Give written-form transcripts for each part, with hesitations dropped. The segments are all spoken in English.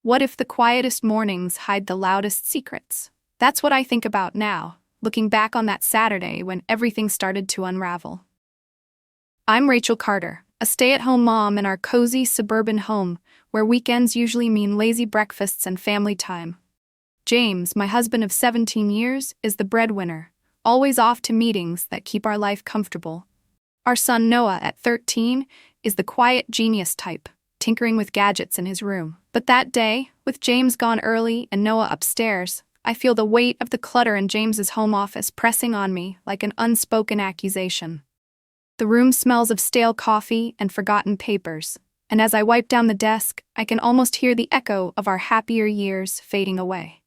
What if the quietest mornings hide the loudest secrets? That's what I think about now, looking back on that Saturday when everything started to unravel. I'm Rachel Carter, a stay-at-home mom in our cozy suburban home, where weekends usually mean lazy breakfasts and family time. James, my husband of 17 years, is the breadwinner, always off to meetings that keep our life comfortable. Our son Noah, at 13, is the quiet genius type, tinkering with gadgets in his room. But that day, with James gone early and Noah upstairs, I feel the weight of the clutter in James's home office pressing on me like an unspoken accusation. The room smells of stale coffee and forgotten papers, and as I wipe down the desk, I can almost hear the echo of our happier years fading away.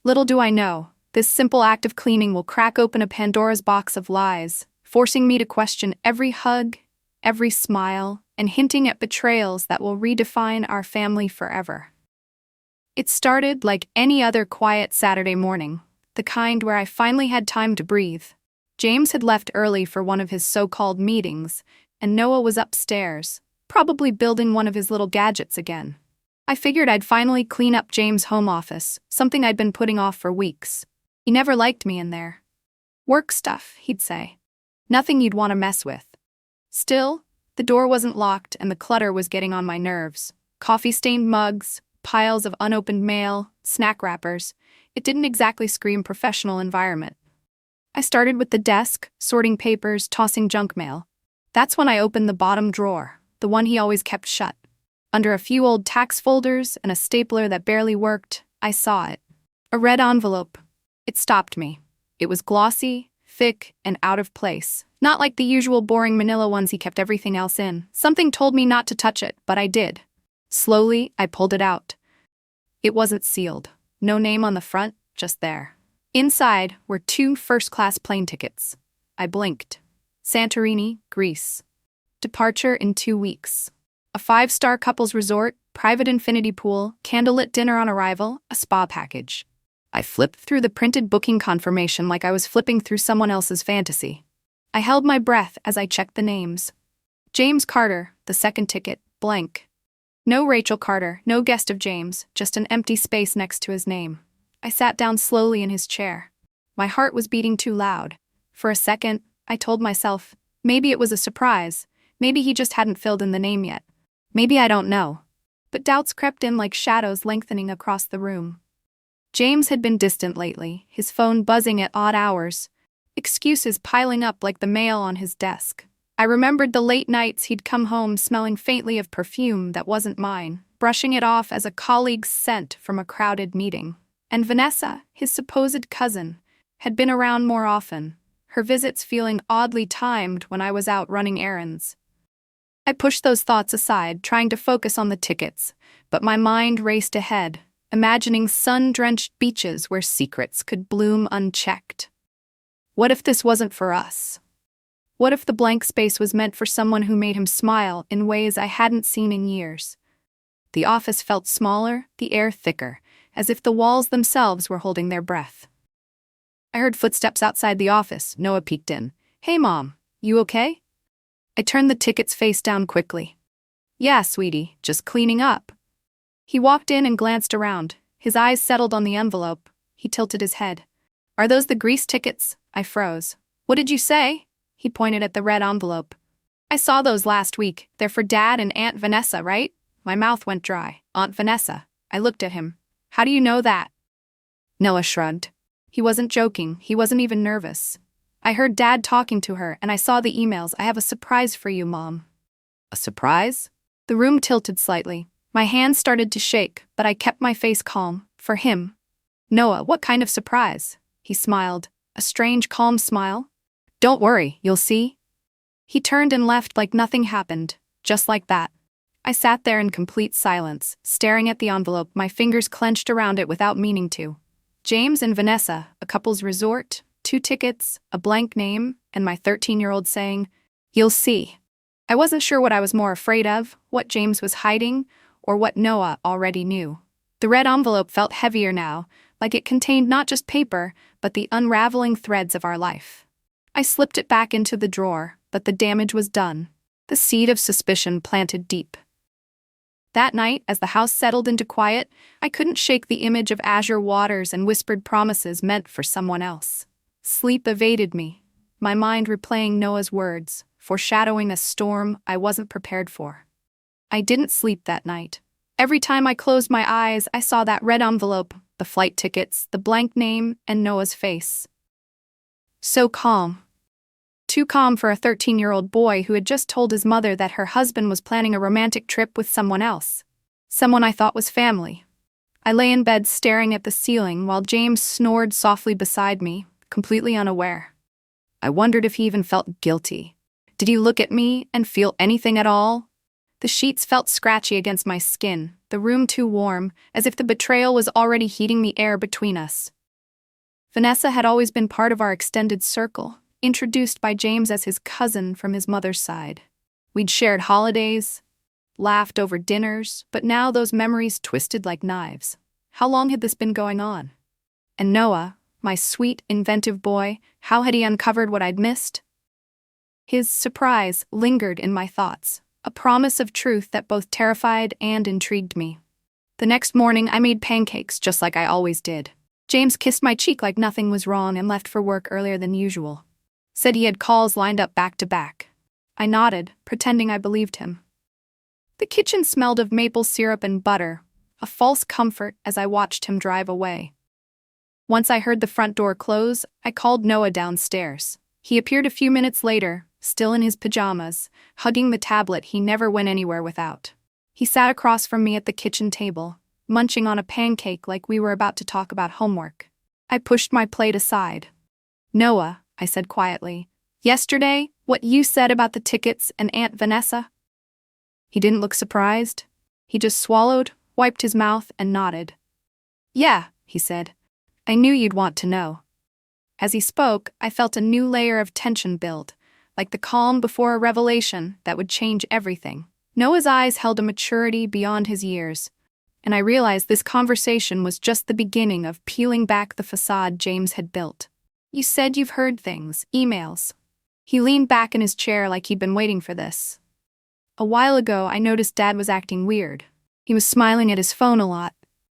Little do I know, this simple act of cleaning will crack open a Pandora's box of lies, forcing me to question every hug, every smile, and hinting at betrayals that will redefine our family forever. It started like any other quiet Saturday morning, the kind where I finally had time to breathe. James had left early for one of his so-called meetings, and Noah was upstairs, probably building one of his little gadgets again. I figured I'd finally clean up James' home office, something I'd been putting off for weeks. He never liked me in there. "Work stuff," he'd say. "Nothing you'd want to mess with." Still, the door wasn't locked and the clutter was getting on my nerves. Coffee-stained mugs, piles of unopened mail, snack wrappers. It didn't exactly scream professional environment. I started with the desk, sorting papers, tossing junk mail. That's when I opened the bottom drawer, the one he always kept shut. Under a few old tax folders and a stapler that barely worked, I saw it. A red envelope. It stopped me. It was glossy, thick, and out of place. Not like the usual boring manila ones he kept everything else in. Something told me not to touch it, but I did. Slowly, I pulled it out. It wasn't sealed. No name on the front, just there. Inside were 2 first-class plane tickets. I blinked. Santorini, Greece. Departure in 2 weeks. A 5-star couples resort, private infinity pool, candlelit dinner on arrival, a spa package. I flipped through the printed booking confirmation like I was flipping through someone else's fantasy. I held my breath as I checked the names. James Carter, the second ticket, blank. No Rachel Carter, no guest of James, just an empty space next to his name. I sat down slowly in his chair. My heart was beating too loud. For a second, I told myself, maybe it was a surprise. Maybe he just hadn't filled in the name yet. Maybe I don't know. But doubts crept in like shadows lengthening across the room. James had been distant lately, his phone buzzing at odd hours. Excuses piling up like the mail on his desk. I remembered the late nights he'd come home smelling faintly of perfume that wasn't mine, brushing it off as a colleague's scent from a crowded meeting. And Vanessa, his supposed cousin, had been around more often, her visits feeling oddly timed when I was out running errands. I pushed those thoughts aside, trying to focus on the tickets, but my mind raced ahead, imagining sun-drenched beaches where secrets could bloom unchecked. What if this wasn't for us? What if the blank space was meant for someone who made him smile in ways I hadn't seen in years? The office felt smaller, the air thicker, as if the walls themselves were holding their breath. I heard footsteps outside the office. Noah peeked in. "Hey, Mom, you okay?" I turned the tickets face down quickly. "Yeah, sweetie, just cleaning up." He walked in and glanced around. His eyes settled on the envelope. He tilted his head. "Are those the Greece tickets?" I froze. "What did you say?" He pointed at the red envelope. "I saw those last week. They're for Dad and Aunt Vanessa, right?" My mouth went dry. "Aunt Vanessa." I looked at him. "How do you know that?" Noah shrugged. He wasn't joking. He wasn't even nervous. "I heard Dad talking to her, and I saw the emails. I have a surprise for you, Mom." "A surprise?" The room tilted slightly. My hands started to shake, but I kept my face calm. For him. "Noah, what kind of surprise?" He smiled. A strange, calm smile. "Don't worry, you'll see." He turned and left like nothing happened, just like that. I sat there in complete silence, staring at the envelope, my fingers clenched around it without meaning to. James and Vanessa, a couple's resort, 2 tickets, a blank name, and my 13-year-old saying, "You'll see." I wasn't sure what I was more afraid of, what James was hiding, or what Noah already knew. The red envelope felt heavier now, like it contained not just paper, but the unraveling threads of our life. I slipped it back into the drawer, but the damage was done. The seed of suspicion planted deep. That night, as the house settled into quiet, I couldn't shake the image of azure waters and whispered promises meant for someone else. Sleep evaded me, my mind replaying Noah's words, foreshadowing a storm I wasn't prepared for. I didn't sleep that night. Every time I closed my eyes, I saw that red envelope, the flight tickets, the blank name, and Noah's face. So calm. Too calm for a 13-year-old boy who had just told his mother that her husband was planning a romantic trip with someone else. Someone I thought was family. I lay in bed staring at the ceiling while James snored softly beside me, completely unaware. I wondered if he even felt guilty. Did he look at me and feel anything at all? The sheets felt scratchy against my skin, the room too warm, as if the betrayal was already heating the air between us. Vanessa had always been part of our extended circle, introduced by James as his cousin from his mother's side. We'd shared holidays, laughed over dinners, but now those memories twisted like knives. How long had this been going on? And Noah, my sweet, inventive boy, how had he uncovered what I'd missed? His surprise lingered in my thoughts, a promise of truth that both terrified and intrigued me. The next morning, I made pancakes just like I always did. James kissed my cheek like nothing was wrong and left for work earlier than usual. Said he had calls lined up back to back. I nodded, pretending I believed him. The kitchen smelled of maple syrup and butter, a false comfort as I watched him drive away. Once I heard the front door close, I called Noah downstairs. He appeared a few minutes later, still in his pajamas, hugging the tablet he never went anywhere without. He sat across from me at the kitchen table, munching on a pancake like we were about to talk about homework. I pushed my plate aside. "Noah," I said quietly, "yesterday, what you said about the tickets and Aunt Vanessa?" He didn't look surprised. He just swallowed, wiped his mouth, and nodded. "Yeah," he said. "I knew you'd want to know." As he spoke, I felt a new layer of tension build, like the calm before a revelation that would change everything. Noah's eyes held a maturity beyond his years, and I realized this conversation was just the beginning of peeling back the facade James had built. "You said you've heard things, emails." He leaned back in his chair like he'd been waiting for this. "A while ago, I noticed Dad was acting weird. He was smiling at his phone a lot.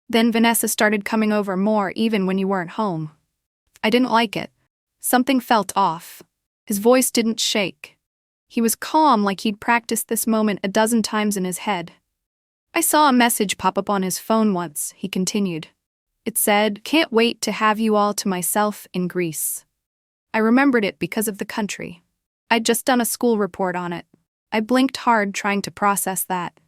Then Vanessa started coming over more even when you weren't home. I didn't like it. Something felt off." His voice didn't shake. He was calm like he'd practiced this moment a dozen times in his head. "I saw a message pop up on his phone once," he continued. It said, "Can't wait to have you all to myself in Greece." I remembered it because of the country. I'd just done a school report on it. I blinked hard trying to process that.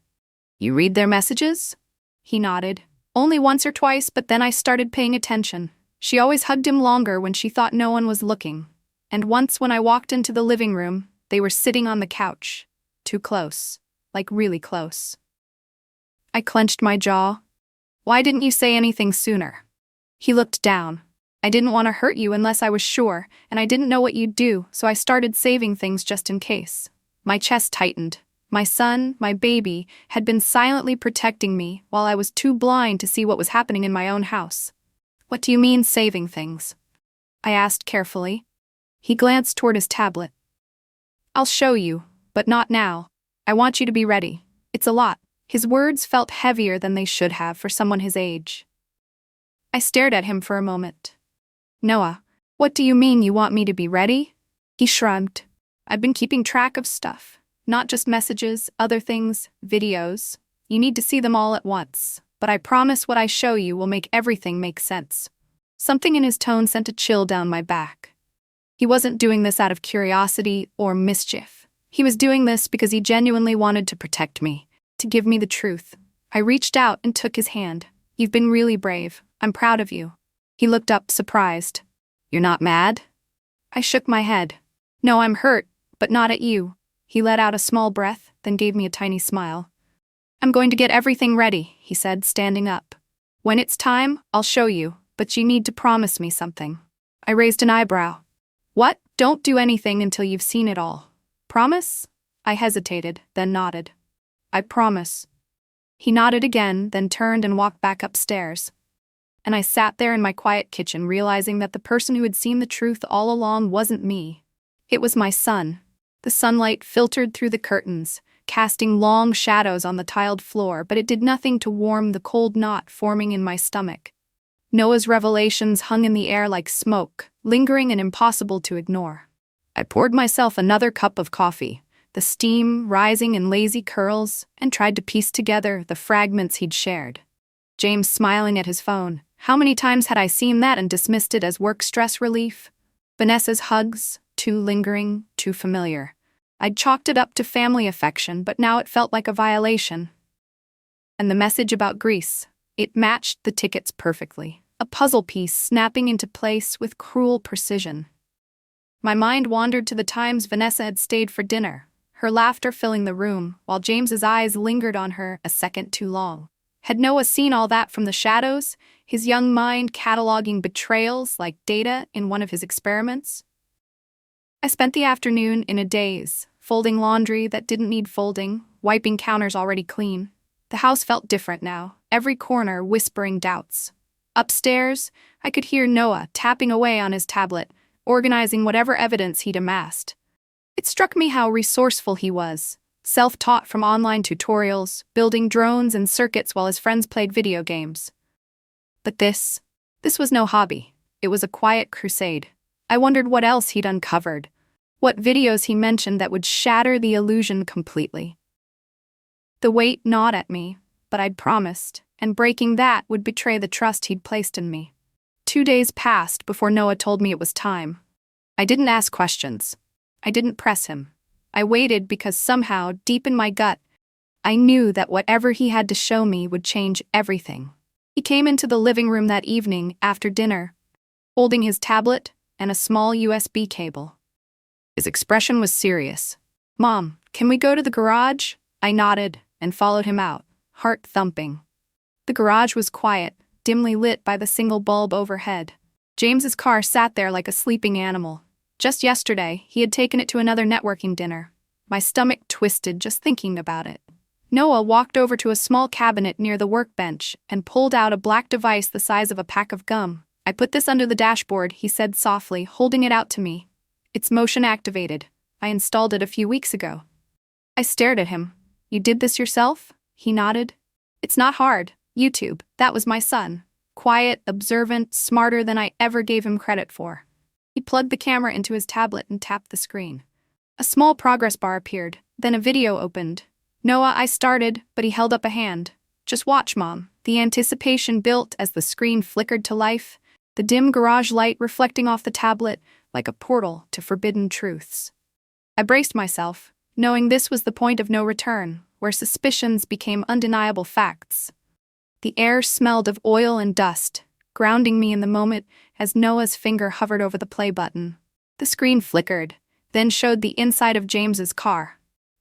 "You read their messages?" He nodded. "Only once or twice, but then I started paying attention. She always hugged him longer when she thought no one was looking. And once when I walked into the living room, they were sitting on the couch. Too close. Like really close." I clenched my jaw. "Why didn't you say anything sooner?" He looked down. "I didn't want to hurt you unless I was sure, and I didn't know what you'd do, so I started saving things just in case." My chest tightened. My son, my baby, had been silently protecting me while I was too blind to see what was happening in my own house. "What do you mean, saving things?" I asked carefully. He glanced toward his tablet. "I'll show you, but not now. I want you to be ready. It's a lot." His words felt heavier than they should have for someone his age. I stared at him for a moment. "Noah, what do you mean you want me to be ready?" He shrugged. "I've been keeping track of stuff. Not just messages, other things, videos. You need to see them all at once, but I promise what I show you will make everything make sense." Something in his tone sent a chill down my back. He wasn't doing this out of curiosity or mischief. He was doing this because he genuinely wanted to protect me, to give me the truth. I reached out and took his hand. "You've been really brave. I'm proud of you." He looked up, surprised. "You're not mad?" I shook my head. "No, I'm hurt, but not at you." He let out a small breath, then gave me a tiny smile. "I'm going to get everything ready," he said, standing up. "When it's time, I'll show you, but you need to promise me something." I raised an eyebrow. "What? Don't do anything until you've seen it all. Promise?" I hesitated, then nodded. "I promise." He nodded again, then turned and walked back upstairs. And I sat there in my quiet kitchen, realizing that the person who had seen the truth all along wasn't me. It was my son. The sunlight filtered through the curtains, casting long shadows on the tiled floor, but it did nothing to warm the cold knot forming in my stomach. Noah's revelations hung in the air like smoke, lingering and impossible to ignore. I poured myself another cup of coffee, the steam rising in lazy curls, and tried to piece together the fragments he'd shared. James smiling at his phone. How many times had I seen that and dismissed it as work stress relief? Vanessa's hugs, too lingering, too familiar. I'd chalked it up to family affection, but now it felt like a violation. And the message about Greece, it matched the tickets perfectly, a puzzle piece snapping into place with cruel precision. My mind wandered to the times Vanessa had stayed for dinner, her laughter filling the room, while James's eyes lingered on her a second too long. Had Noah seen all that from the shadows, his young mind cataloging betrayals like data in one of his experiments? I spent the afternoon in a daze, folding laundry that didn't need folding, wiping counters already clean. The house felt different now, every corner whispering doubts. Upstairs, I could hear Noah tapping away on his tablet, organizing whatever evidence he'd amassed. It struck me how resourceful he was, self-taught from online tutorials, building drones and circuits while his friends played video games. But this was no hobby. It was a quiet crusade. I wondered what else he'd uncovered, what videos he mentioned that would shatter the illusion completely. The weight gnawed at me, but I'd promised, and breaking that would betray the trust he'd placed in me. 2 days passed before Noah told me it was time. I didn't ask questions. I didn't press him. I waited because somehow, deep in my gut, I knew that whatever he had to show me would change everything. He came into the living room that evening after dinner, holding his tablet and a small USB cable. His expression was serious. "Mom, can we go to the garage?" I nodded and followed him out, heart thumping. The garage was quiet, dimly lit by the single bulb overhead. James's car sat there like a sleeping animal. Just yesterday, he had taken it to another networking dinner. My stomach twisted just thinking about it. Noah walked over to a small cabinet near the workbench and pulled out a black device the size of a pack of gum. "I put this under the dashboard," he said softly, holding it out to me. "It's motion activated. I installed it a few weeks ago." I stared at him. "You did this yourself?" He nodded. "It's not hard. YouTube, that was my son. Quiet, observant, smarter than I ever gave him credit for." He plugged the camera into his tablet and tapped the screen. A small progress bar appeared, then a video opened. "Noah," I started, but he held up a hand. "Just watch, Mom." The anticipation built as the screen flickered to life, the dim garage light reflecting off the tablet like a portal to forbidden truths. I braced myself, knowing this was the point of no return, where suspicions became undeniable facts. The air smelled of oil and dust, grounding me in the moment as Noah's finger hovered over the play button. The screen flickered, then showed the inside of James's car.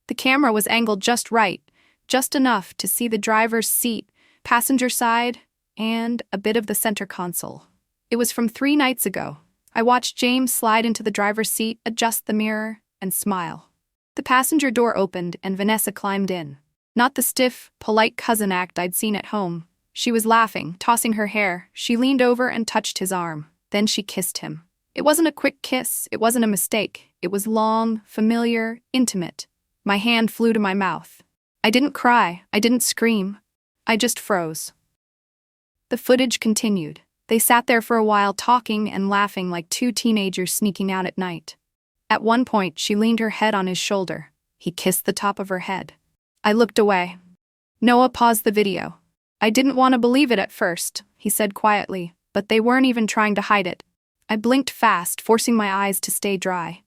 The camera was angled just right, just enough to see the driver's seat, passenger side, and a bit of the center console. It was from 3 nights ago. I watched James slide into the driver's seat, adjust the mirror, and smile. The passenger door opened and Vanessa climbed in. Not the stiff, polite cousin act I'd seen at home. She was laughing, tossing her hair. She leaned over and touched his arm. Then she kissed him. It wasn't a quick kiss. It wasn't a mistake. It was long, familiar, intimate. My hand flew to my mouth. I didn't cry. I didn't scream. I just froze. The footage continued. They sat there for a while talking and laughing like 2 teenagers sneaking out at night. At one point, she leaned her head on his shoulder. He kissed the top of her head. I looked away. Noah paused the video. "I didn't want to believe it at first," he said quietly, "but they weren't even trying to hide it." I blinked fast, forcing my eyes to stay dry.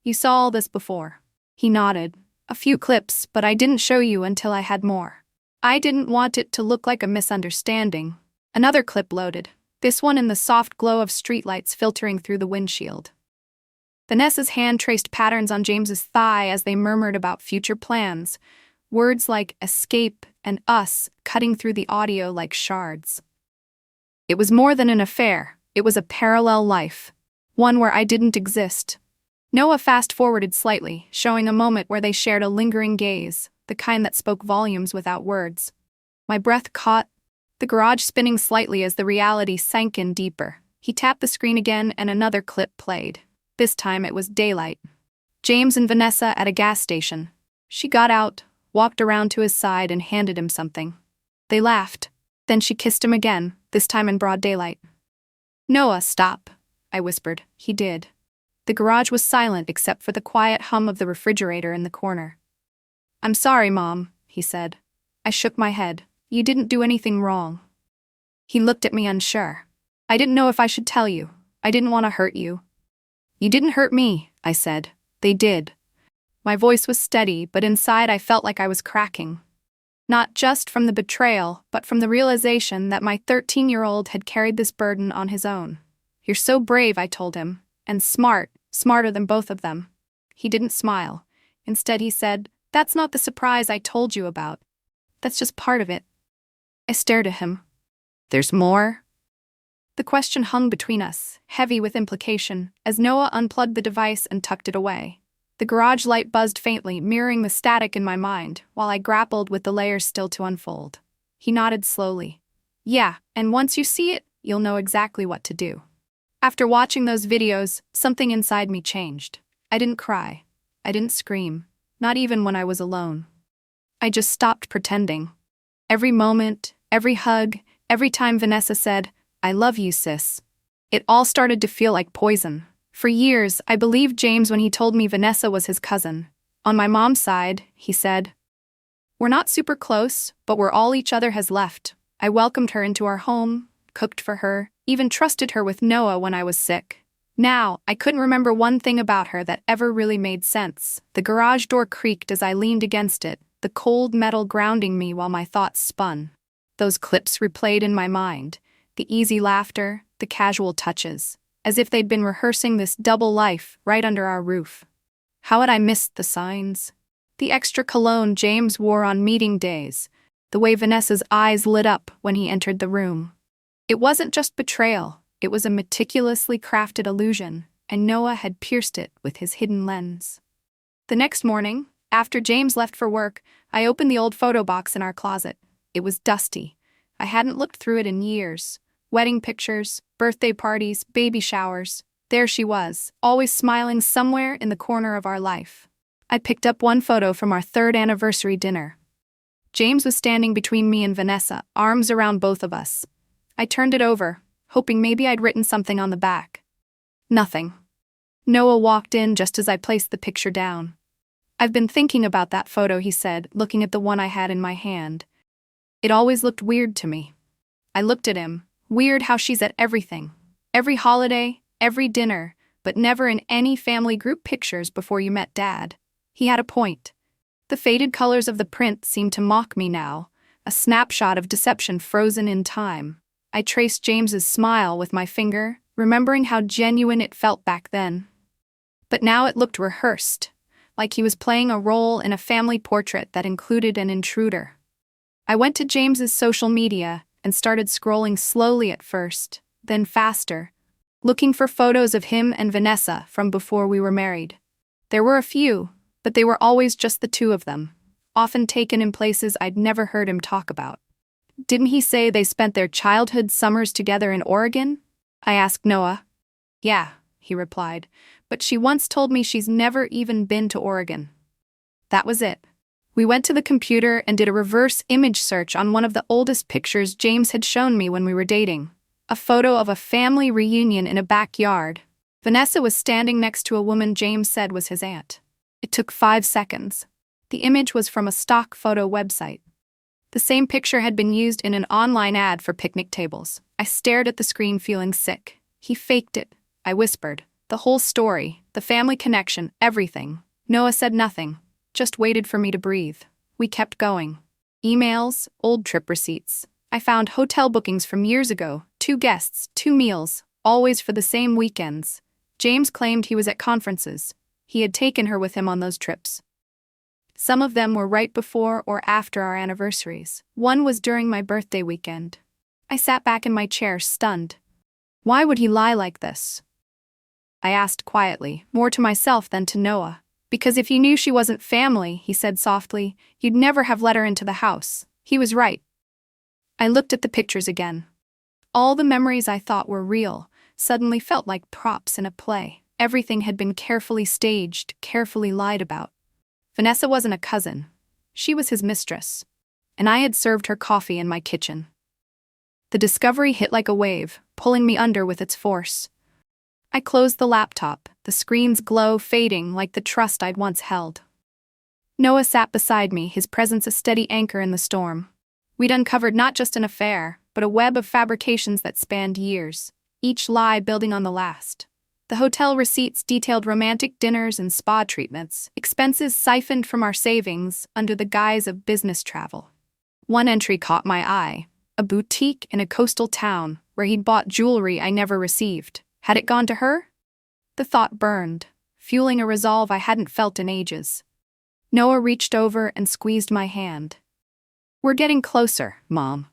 "You saw all this before." He nodded. "A few clips, but I didn't show you until I had more. I didn't want it to look like a misunderstanding." Another clip loaded, this one in the soft glow of streetlights filtering through the windshield. Vanessa's hand traced patterns on James's thigh as they murmured about future plans, words like escape and us cutting through the audio like shards. It was more than an affair. It was a parallel life, one where I didn't exist. Noah fast-forwarded slightly, showing a moment where they shared a lingering gaze, the kind that spoke volumes without words. My breath caught, the garage spinning slightly as the reality sank in deeper. He tapped the screen again and another clip played. This time it was daylight. James and Vanessa at a gas station. She got out, walked around to his side and handed him something. They laughed. Then she kissed him again, this time in broad daylight. "Noah, stop," I whispered. He did. The garage was silent except for the quiet hum of the refrigerator in the corner. "I'm sorry, Mom," he said. I shook my head. "You didn't do anything wrong." He looked at me unsure. "I didn't know if I should tell you. I didn't want to hurt you." "You didn't hurt me," I said. "They did." My voice was steady, but inside I felt like I was cracking. Not just from the betrayal, but from the realization that my 13-year-old had carried this burden on his own. "You're so brave," I told him, "and smart, smarter than both of them." He didn't smile. Instead he said, "That's not the surprise I told you about. That's just part of it." I stared at him. "There's more?" The question hung between us, heavy with implication, as Noah unplugged the device and tucked it away. The garage light buzzed faintly, mirroring the static in my mind, while I grappled with the layers still to unfold. He nodded slowly. "Yeah, and once you see it, you'll know exactly what to do." After watching those videos, something inside me changed. I didn't cry. I didn't scream. Not even when I was alone. I just stopped pretending. Every moment, every hug, every time Vanessa said, "I love you, sis," it all started to feel like poison. For years, I believed James when he told me Vanessa was his cousin. On my mom's side, he said, "We're not super close, but we're all each other has left." I welcomed her into our home, cooked for her, even trusted her with Noah when I was sick. Now, I couldn't remember one thing about her that ever really made sense. The garage door creaked as I leaned against it, the cold metal grounding me while my thoughts spun. Those clips replayed in my mind, the easy laughter, the casual touches, as if they'd been rehearsing this double life right under our roof. How had I missed the signs? The extra cologne James wore on meeting days, the way Vanessa's eyes lit up when he entered the room. It wasn't just betrayal, it was a meticulously crafted illusion, and Noah had pierced it with his hidden lens. The next morning, after James left for work, I opened the old photo box in our closet. It was dusty. I hadn't looked through it in years. Wedding pictures, birthday parties, baby showers. There she was, always smiling somewhere in the corner of our life. I picked up one photo from our 3rd anniversary dinner. James was standing between me and Vanessa, arms around both of us. I turned it over, hoping maybe I'd written something on the back. Nothing. Noah walked in just as I placed the picture down. "I've been thinking about that photo," he said, looking at the one I had in my hand. "It always looked weird to me." I looked at him. Weird how she's at everything. Every holiday, every dinner, but never in any family group pictures before you met Dad. He had a point. The faded colors of the print seemed to mock me now, a snapshot of deception frozen in time. I traced James's smile with my finger, remembering how genuine it felt back then. But now it looked rehearsed, like he was playing a role in a family portrait that included an intruder. I went to James's social media and started scrolling slowly at first, then faster, looking for photos of him and Vanessa from before we were married. There were a few, but they were always just the two of them, often taken in places I'd never heard him talk about. "Didn't he say they spent their childhood summers together in Oregon?" I asked Noah. "Yeah," he replied, "but she once told me she's never even been to Oregon." That was it. We went to the computer and did a reverse image search on one of the oldest pictures James had shown me when we were dating. A photo of a family reunion in a backyard. Vanessa was standing next to a woman James said was his aunt. It took 5 seconds. The image was from a stock photo website. The same picture had been used in an online ad for picnic tables. I stared at the screen feeling sick. He faked it, I whispered. The whole story, the family connection, everything. Noah said nothing, just waited for me to breathe. We kept going. Emails, old trip receipts. I found hotel bookings from years ago, 2 guests, 2 meals, always for the same weekends. James claimed he was at conferences. He had taken her with him on those trips. Some of them were right before or after our anniversaries. One was during my birthday weekend. I sat back in my chair, stunned. Why would he lie like this? I asked quietly, more to myself than to Noah. Because if you knew she wasn't family, he said softly, you'd never have let her into the house. He was right. I looked at the pictures again. All the memories I thought were real suddenly felt like props in a play. Everything had been carefully staged, carefully lied about. Vanessa wasn't a cousin. She was his mistress, and I had served her coffee in my kitchen. The discovery hit like a wave, pulling me under with its force. I closed the laptop, the screen's glow fading like the trust I'd once held. Noah sat beside me, his presence a steady anchor in the storm. We'd uncovered not just an affair, but a web of fabrications that spanned years, each lie building on the last. The hotel receipts detailed romantic dinners and spa treatments, expenses siphoned from our savings under the guise of business travel. One entry caught my eye, a boutique in a coastal town where he'd bought jewelry I never received. Had it gone to her? The thought burned, fueling a resolve I hadn't felt in ages. Noah reached over and squeezed my hand. "We're getting closer, Mom.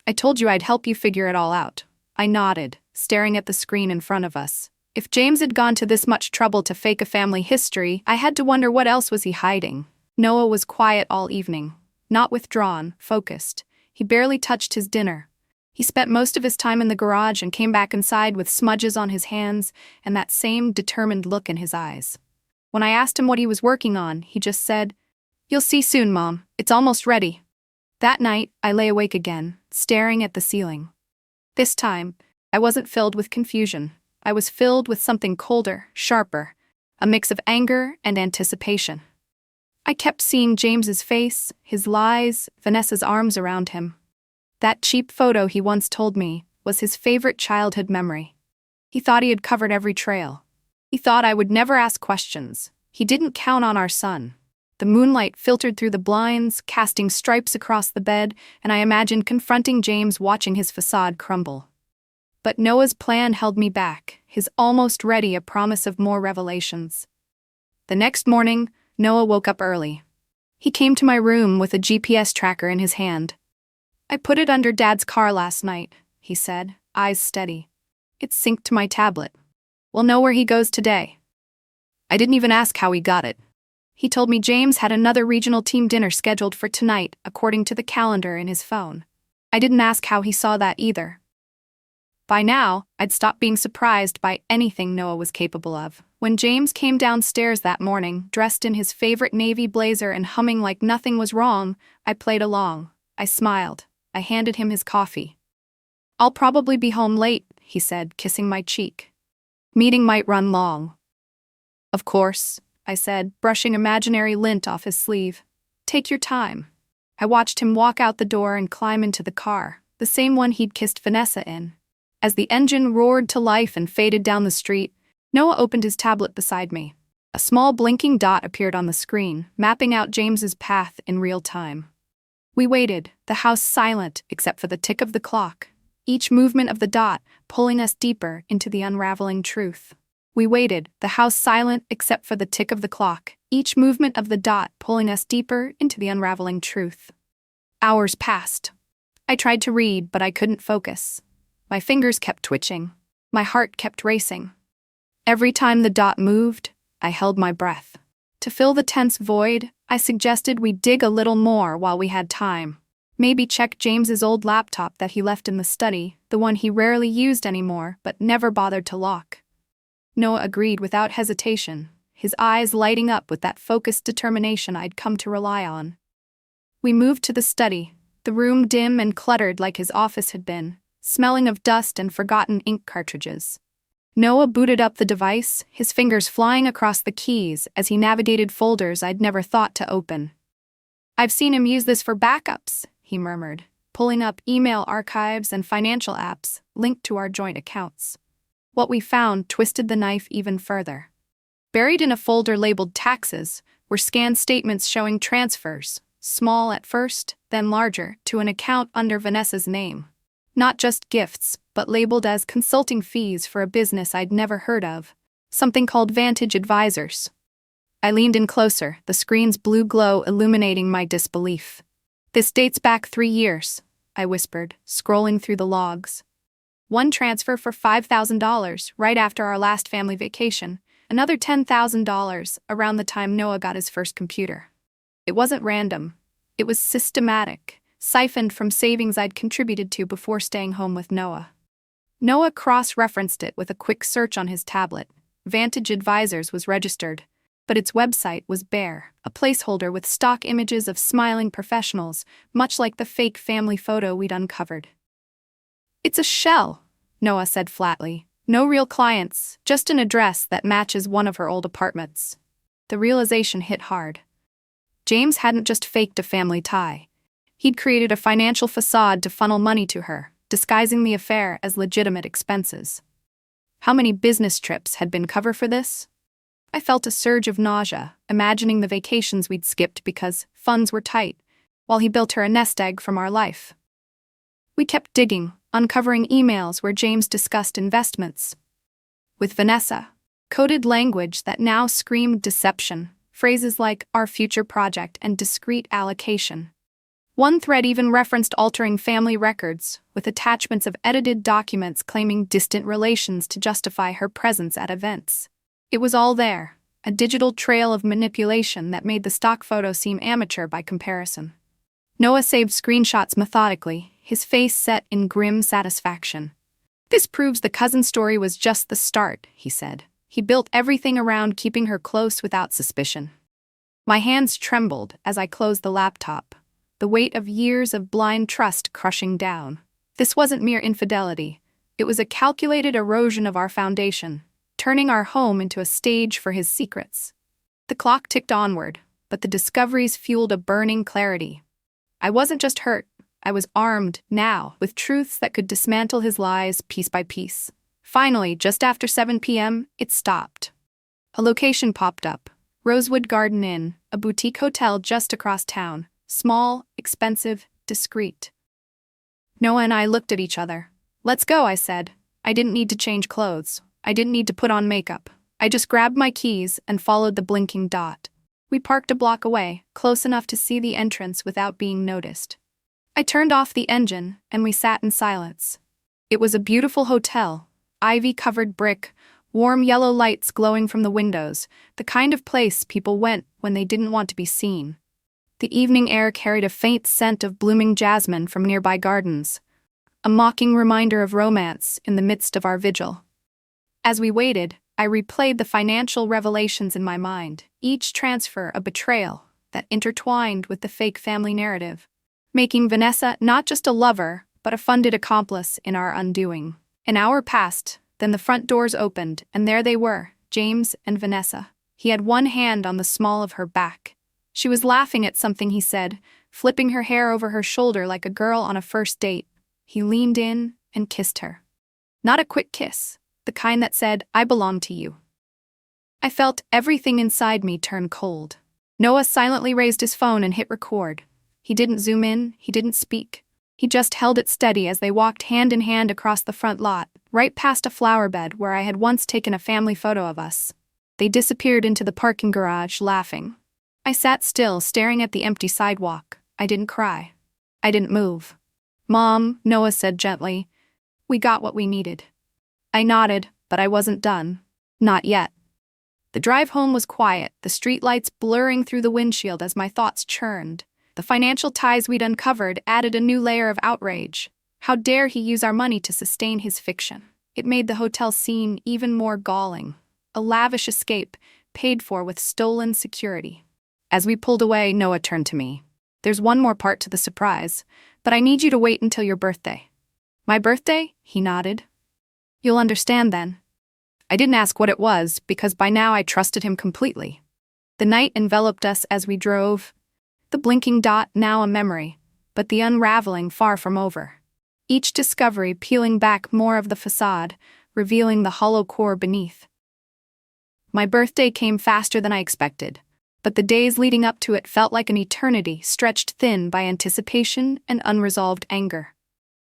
I told you I'd help you figure it all out." I nodded, staring at the screen in front of us. If James had gone to this much trouble to fake a family history, I had to wonder what else was he hiding. Noah was quiet all evening, not withdrawn, focused. He barely touched his dinner. He spent most of his time in the garage and came back inside with smudges on his hands and that same determined look in his eyes. When I asked him what he was working on, he just said, "You'll see soon, Mom. It's almost ready." That night, I lay awake again, staring at the ceiling. This time, I wasn't filled with confusion. I was filled with something colder, sharper, a mix of anger and anticipation. I kept seeing James's face, his lies, Vanessa's arms around him. That cheap photo, he once told me, was his favorite childhood memory. He thought he had covered every trail. He thought I would never ask questions. He didn't count on our son. The moonlight filtered through the blinds, casting stripes across the bed, and I imagined confronting James watching his facade crumble. But Noah's plan held me back, his almost ready a promise of more revelations. The next morning, Noah woke up early. He came to my room with a GPS tracker in his hand. "I put it under Dad's car last night," he said, eyes steady. "It's synced to my tablet. We'll know where he goes today." I didn't even ask how he got it. He told me James had another regional team dinner scheduled for tonight, according to the calendar in his phone. I didn't ask how he saw that either. By now, I'd stopped being surprised by anything Noah was capable of. When James came downstairs that morning, dressed in his favorite navy blazer and humming like nothing was wrong, I played along. I smiled. I handed him his coffee. "I'll probably be home late," he said, kissing my cheek. "Meeting might run long." "Of course," I said, brushing imaginary lint off his sleeve. "Take your time." I watched him walk out the door and climb into the car, the same one he'd kissed Vanessa in. As the engine roared to life and faded down the street, Noah opened his tablet beside me. A small blinking dot appeared on the screen, mapping out James's path in real time. We waited, the house silent except for the tick of the clock, each movement of the dot pulling us deeper into the unraveling truth. We waited, the house silent except for the tick of the clock, each movement of the dot pulling us deeper into the unraveling truth. Hours passed. I tried to read, but I couldn't focus. My fingers kept twitching. My heart kept racing. Every time the dot moved, I held my breath. To fill the tense void, I suggested we dig a little more while we had time. Maybe check James's old laptop that he left in the study, the one he rarely used anymore but never bothered to lock. Noah agreed without hesitation, his eyes lighting up with that focused determination I'd come to rely on. We moved to the study, the room dim and cluttered like his office had been, smelling of dust and forgotten ink cartridges. Noah booted up the device, his fingers flying across the keys as he navigated folders I'd never thought to open. "I've seen him use this for backups," he murmured, pulling up email archives and financial apps linked to our joint accounts. What we found twisted the knife even further. Buried in a folder labeled taxes were scanned statements showing transfers, small at first, then larger, to an account under Vanessa's name. Not just gifts, but labeled as consulting fees for a business I'd never heard of, something called Vantage Advisors. I leaned in closer, the screen's blue glow illuminating my disbelief. "This dates back 3 years, I whispered, scrolling through the logs. One transfer for $5,000 right after our last family vacation, another $10,000 around the time Noah got his first computer. It wasn't random. It was systematic, siphoned from savings I'd contributed to before staying home with Noah. Noah cross-referenced it with a quick search on his tablet. Vantage Advisors was registered. but its website was bare, a placeholder with stock images of smiling professionals, much like the fake family photo we'd uncovered. "It's a shell," Noah said flatly. "No real clients, just an address that matches one of her old apartments." The realization hit hard. James hadn't just faked a family tie. He'd created a financial facade to funnel money to her, disguising the affair as legitimate expenses. How many business trips had been cover for this? I felt a surge of nausea, imagining the vacations we'd skipped because funds were tight, while he built her a nest egg from our life. We kept digging, uncovering emails where James discussed investments with Vanessa, coded language that now screamed deception, phrases like "our future project" and "discrete allocation." One thread even referenced altering family records, with attachments of edited documents claiming distant relations to justify her presence at events. It was all there, a digital trail of manipulation that made the stock photo seem amateur by comparison. Noah saved screenshots methodically, his face set in grim satisfaction. "This proves the cousin story was just the start," he said. He built everything around keeping her close without suspicion. My hands trembled as I closed the laptop, the weight of years of blind trust crushing down. This wasn't mere infidelity. It was a calculated erosion of our foundation, turning our home into a stage for his secrets. The clock ticked onward, but the discoveries fueled a burning clarity. I wasn't just hurt, I was armed, now, with truths that could dismantle his lies piece by piece. Finally, just after 7 p.m., it stopped. A location popped up: Rosewood Garden Inn, a boutique hotel just across town. Small, expensive, discreet. Noah and I looked at each other. "Let's go," I said. I didn't need to change clothes. I didn't need to put on makeup. I just grabbed my keys and followed the blinking dot. We parked a block away, close enough to see the entrance without being noticed. I turned off the engine, and we sat in silence. It was a beautiful hotel, ivy-covered brick, warm yellow lights glowing from the windows, the kind of place people went when they didn't want to be seen. The evening air carried a faint scent of blooming jasmine from nearby gardens, a mocking reminder of romance in the midst of our vigil. As we waited, I replayed the financial revelations in my mind, each transfer a betrayal that intertwined with the fake family narrative, making Vanessa not just a lover, but a funded accomplice in our undoing. An hour passed, then the front doors opened, and there they were, James and Vanessa. He had one hand on the small of her back. She was laughing at something he said, flipping her hair over her shoulder like a girl on a first date. He leaned in and kissed her. Not a quick kiss, the kind that said, "I belong to you." I felt everything inside me turn cold. Noah silently raised his phone and hit record. He didn't zoom in, he didn't speak. He just held it steady as they walked hand in hand across the front lot, right past a flower bed where I had once taken a family photo of us. They disappeared into the parking garage, laughing. I sat still, staring at the empty sidewalk. I didn't cry. I didn't move. "Mom," Noah said gently, "we got what we needed." I nodded, but I wasn't done. Not yet. The drive home was quiet, the streetlights blurring through the windshield as my thoughts churned. The financial ties we'd uncovered added a new layer of outrage. How dare he use our money to sustain his fiction? It made the hotel scene even more galling. A lavish escape, paid for with stolen security. As we pulled away, Noah turned to me. "There's one more part to the surprise, but I need you to wait until your birthday." "My birthday?" He nodded. "You'll understand then." I didn't ask what it was, because by now I trusted him completely. The night enveloped us as we drove, the blinking dot now a memory, but the unraveling far from over. Each discovery peeling back more of the facade, revealing the hollow core beneath. My birthday came faster than I expected, but the days leading up to it felt like an eternity, stretched thin by anticipation and unresolved anger.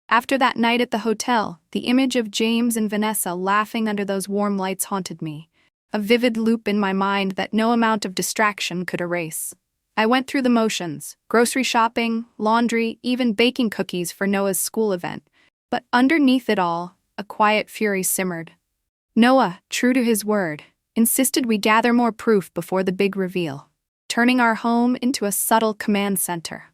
After that night at the hotel, the image of James and Vanessa laughing under those warm lights haunted me, a vivid loop in my mind that no amount of distraction could erase. I went through the motions, grocery shopping, laundry, even baking cookies for Noah's school event, but underneath it all, a quiet fury simmered. Noah, true to his word, insisted we gather more proof before the big reveal, turning our home into a subtle command center.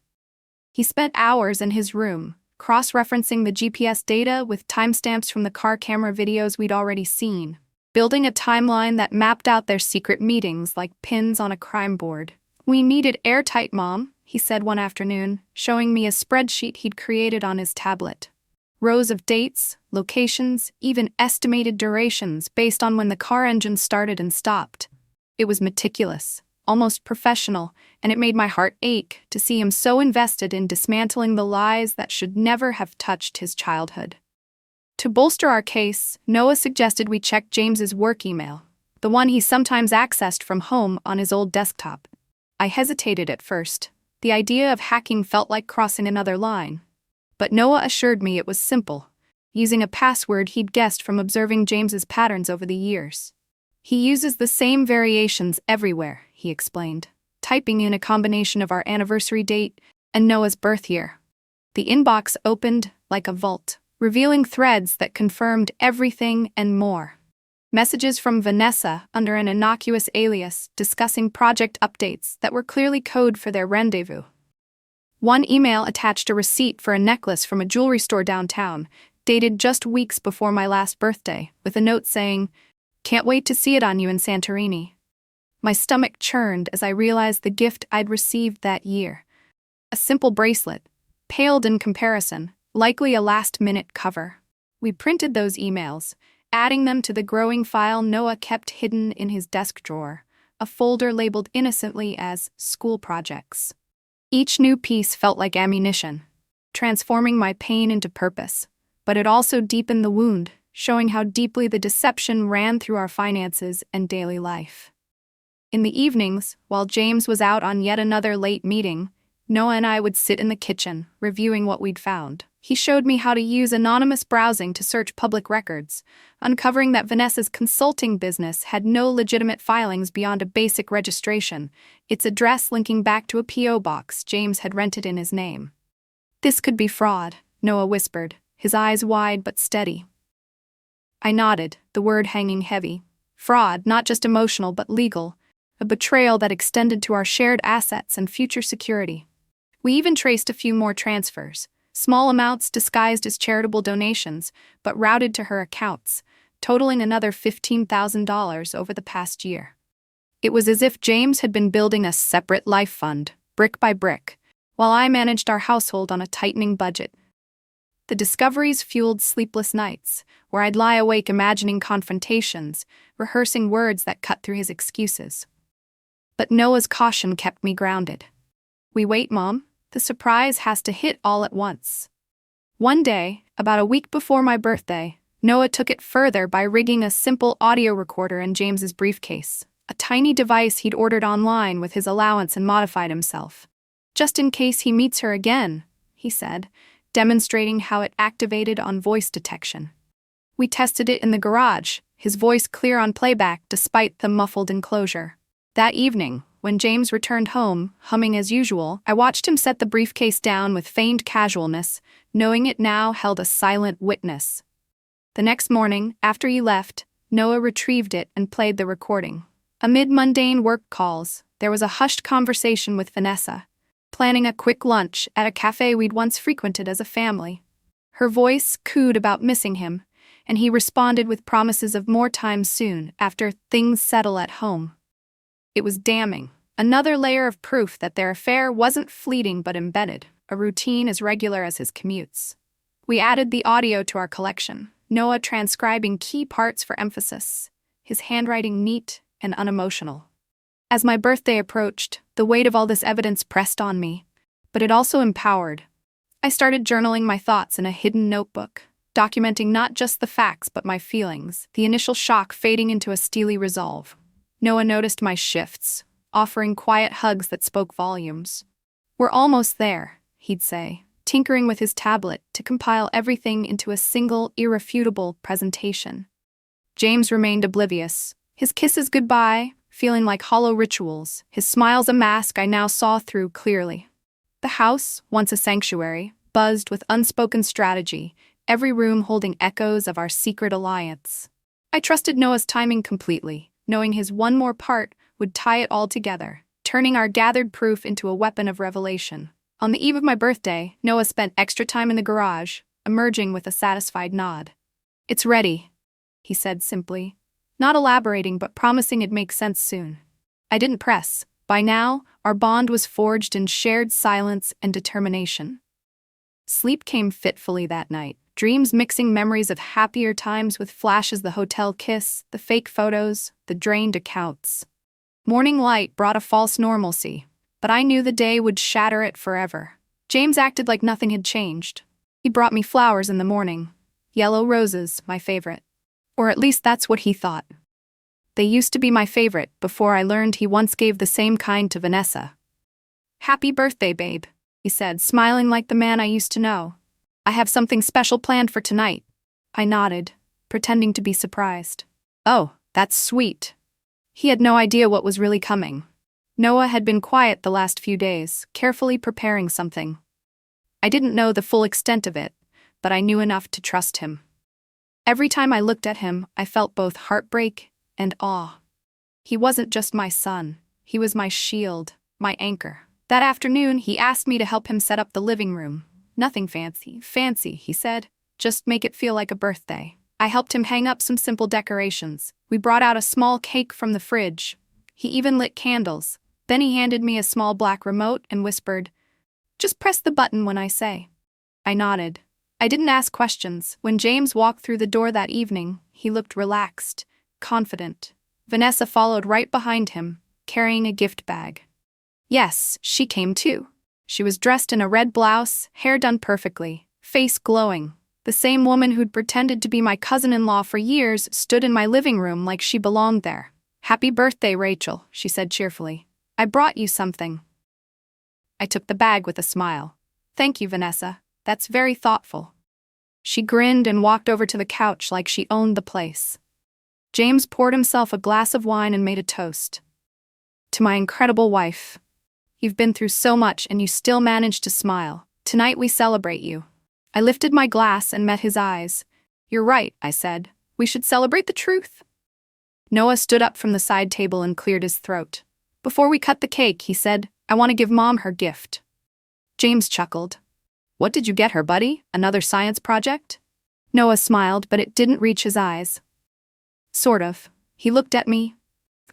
He spent hours in his room, cross-referencing the GPS data with timestamps from the car camera videos we'd already seen. building a timeline that mapped out their secret meetings like pins on a crime board. "We need it airtight, Mom," he said one afternoon, showing me a spreadsheet he'd created on his tablet. Rows of dates, locations, even estimated durations based on when the car engine started and stopped. It was meticulous, almost professional, and it made my heart ache to see him so invested in dismantling the lies that should never have touched his childhood. To bolster our case, Noah suggested we check James's work email, the one he sometimes accessed from home on his old desktop. I hesitated at first. The idea of hacking felt like crossing another line. But Noah assured me it was simple, using a password he'd guessed from observing James's patterns over the years. "He uses the same variations everywhere," he explained, typing in a combination of our anniversary date and Noah's birth year. The inbox opened like a vault, revealing threads that confirmed everything and more. Messages from Vanessa under an innocuous alias discussing project updates that were clearly code for their rendezvous. One email attached a receipt for a necklace from a jewelry store downtown, dated just weeks before my last birthday, with a note saying, "Can't wait to see it on you in Santorini." My stomach churned as I realized the gift I'd received that year. A simple bracelet, paled in comparison, likely a last-minute cover. We printed those emails, adding them to the growing file Noah kept hidden in his desk drawer, a folder labeled innocently as "School Projects." Each new piece felt like ammunition, transforming my pain into purpose, but it also deepened the wound, showing how deeply the deception ran through our finances and daily life. In the evenings, while James was out on yet another late meeting, Noah and I would sit in the kitchen, reviewing what we'd found. He showed me how to use anonymous browsing to search public records, uncovering that Vanessa's consulting business had no legitimate filings beyond a basic registration, its address linking back to a P.O. box James had rented in his name. "This could be fraud," Noah whispered, his eyes wide but steady. I nodded, the word hanging heavy. Fraud, not just emotional but legal, a betrayal that extended to our shared assets and future security. We even traced a few more transfers, small amounts disguised as charitable donations, but routed to her accounts, totaling another $15,000 over the past year. It was as if James had been building a separate life fund, brick by brick, while I managed our household on a tightening budget. The discoveries fueled sleepless nights, where I'd lie awake imagining confrontations, rehearsing words that cut through his excuses. But Noah's caution kept me grounded. "We wait, Mom. The surprise has to hit all at once." One day, about a week before my birthday, Noah took it further by rigging a simple audio recorder in James's briefcase, a tiny device he'd ordered online with his allowance and modified himself. "Just in case he meets her again," he said, demonstrating how it activated on voice detection. We tested it in the garage, his voice clear on playback despite the muffled enclosure. That evening, when James returned home, humming as usual, I watched him set the briefcase down with feigned casualness, knowing it now held a silent witness. The next morning, after he left, Noah retrieved it and played the recording. Amid mundane work calls, there was a hushed conversation with Vanessa, planning a quick lunch at a cafe we'd once frequented as a family. Her voice cooed about missing him, and he responded with promises of more time soon after things settle at home. It was damning, another layer of proof that their affair wasn't fleeting but embedded, a routine as regular as his commutes. We added the audio to our collection, Noah transcribing key parts for emphasis, his handwriting neat and unemotional. As my birthday approached, the weight of all this evidence pressed on me, but it also empowered. I started journaling my thoughts in a hidden notebook, documenting not just the facts but my feelings, the initial shock fading into a steely resolve. Noah noticed my shifts, offering quiet hugs that spoke volumes. "We're almost there," he'd say, tinkering with his tablet to compile everything into a single, irrefutable presentation. James remained oblivious, his kisses goodbye, feeling like hollow rituals, his smiles a mask I now saw through clearly. The house, once a sanctuary, buzzed with unspoken strategy, every room holding echoes of our secret alliance. I trusted Noah's timing completely, knowing his one more part would tie it all together, turning our gathered proof into a weapon of revelation. On the eve of my birthday, Noah spent extra time in the garage, emerging with a satisfied nod. "It's ready," he said simply. not elaborating but promising it'd make sense soon. I didn't press. By now, our bond was forged in shared silence and determination. Sleep came fitfully that night, dreams mixing memories of happier times with flashes: the hotel kiss, the fake photos, the drained accounts. Morning light brought a false normalcy, but I knew the day would shatter it forever. James acted like nothing had changed. He brought me flowers in the morning. Yellow roses, my favorite. Or at least that's what he thought. They used to be my favorite before I learned he once gave the same kind to Vanessa. "Happy birthday, babe," he said, smiling like the man I used to know. "I have something special planned for tonight." I nodded, pretending to be surprised. "Oh, that's sweet." He had no idea what was really coming. Noah had been quiet the last few days, carefully preparing something. I didn't know the full extent of it, but I knew enough to trust him. Every time I looked at him, I felt both heartbreak and awe. He wasn't just my son, he was my shield, my anchor. That afternoon, he asked me to help him set up the living room. "Nothing fancy," he said. "Just make it feel like a birthday." I helped him hang up some simple decorations. We brought out a small cake from the fridge. He even lit candles. Then he handed me a small black remote and whispered, "Just press the button when I say." I nodded. I didn't ask questions. When James walked through the door that evening, he looked relaxed, confident. Vanessa followed right behind him, carrying a gift bag. Yes, she came too. She was dressed in a red blouse, hair done perfectly, face glowing. The same woman who'd pretended to be my cousin-in-law for years stood in my living room like she belonged there. "Happy birthday, Rachel," she said cheerfully. "I brought you something." I took the bag with a smile. "Thank you, Vanessa. That's very thoughtful." She grinned and walked over to the couch like she owned the place. James poured himself a glass of wine and made a toast. "To my incredible wife. You've been through so much and you still managed to smile. Tonight we celebrate you." I lifted my glass and met his eyes. "You're right," I said. "We should celebrate the truth." Noah stood up from the side table and cleared his throat. "Before we cut the cake," he said, "I want to give Mom her gift." James chuckled. "What did you get her, buddy? Another science project?" Noah smiled, but it didn't reach his eyes. "Sort of." He looked at me.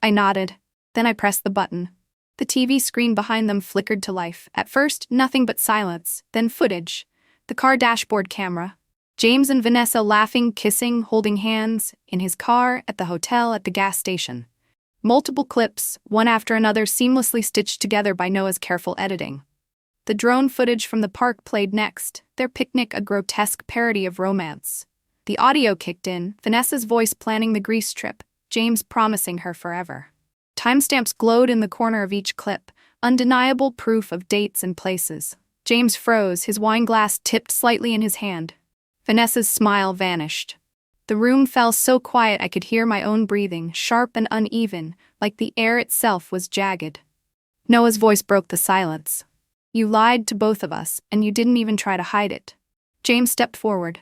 I nodded. Then I pressed the button. The TV screen behind them flickered to life. At first, nothing but silence, then footage. The car dashboard camera. James and Vanessa laughing, kissing, holding hands, in his car, at the hotel, at the gas station. Multiple clips, one after another, seamlessly stitched together by Noah's careful editing. The drone footage from the park played next, their picnic a grotesque parody of romance. The audio kicked in, Vanessa's voice planning the Greece trip, James promising her forever. Timestamps glowed in the corner of each clip, undeniable proof of dates and places. James froze, his wine glass tipped slightly in his hand. Vanessa's smile vanished. The room fell so quiet I could hear my own breathing, sharp and uneven, like the air itself was jagged. Noah's voice broke the silence. "You lied to both of us, and you didn't even try to hide it." James stepped forward.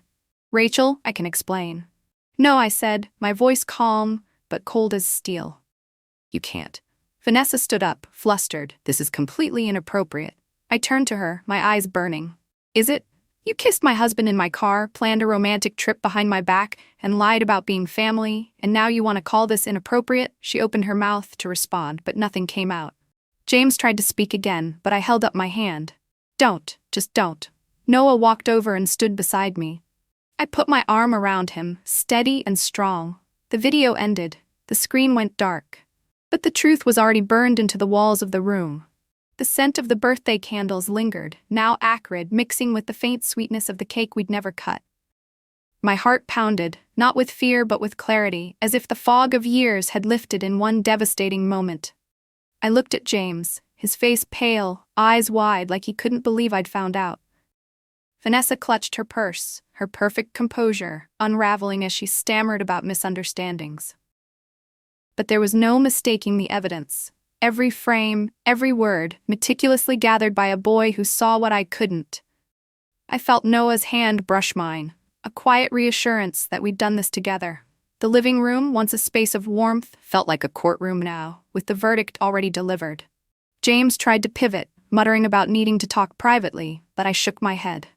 "Rachel, I can explain." "No," I said, my voice calm, but cold as steel. "You can't." Vanessa stood up, flustered. "This is completely inappropriate." I turned to her, my eyes burning. "Is it? You kissed my husband in my car, planned a romantic trip behind my back, and lied about being family, and now you want to call this inappropriate?" She opened her mouth to respond, but nothing came out. James tried to speak again, but I held up my hand. "Don't, just don't." Noah walked over and stood beside me. I put my arm around him, steady and strong. The video ended. The screen went dark. But the truth was already burned into the walls of the room. The scent of the birthday candles lingered, now acrid, mixing with the faint sweetness of the cake we'd never cut. My heart pounded, not with fear but with clarity, as if the fog of years had lifted in one devastating moment. I looked at James, his face pale, eyes wide like he couldn't believe I'd found out. Vanessa clutched her purse, her perfect composure unraveling as she stammered about misunderstandings. But there was no mistaking the evidence. Every frame, every word, meticulously gathered by a boy who saw what I couldn't. I felt Noah's hand brush mine, a quiet reassurance that we'd done this together. The living room, once a space of warmth, felt like a courtroom now, with the verdict already delivered. James tried to pivot, muttering about needing to talk privately, but I shook my head.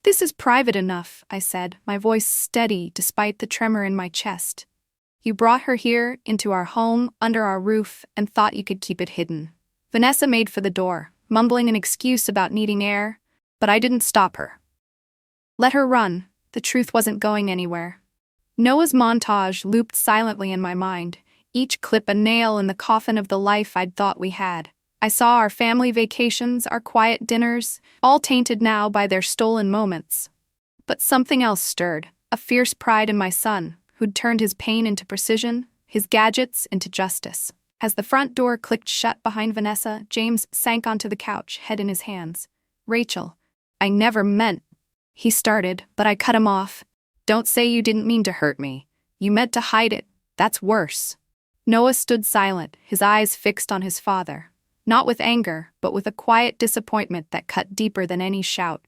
"This is private enough," I said, my voice steady despite the tremor in my chest. You brought her here, into our home, under our roof, and thought you could keep it hidden. Vanessa made for the door, mumbling an excuse about needing air, but I didn't stop her. Let her run, the truth wasn't going anywhere. Noah's montage looped silently in my mind, each clip a nail in the coffin of the life I'd thought we had. I saw our family vacations, our quiet dinners, all tainted now by their stolen moments. But something else stirred, a fierce pride in my son, who'd turned his pain into precision, his gadgets into justice. As the front door clicked shut behind Vanessa, James sank onto the couch, head in his hands. Rachel, I never meant... He started, but I cut him off. Don't say you didn't mean to hurt me. You meant to hide it. That's worse. Noah stood silent, his eyes fixed on his father. Not with anger, but with a quiet disappointment that cut deeper than any shout.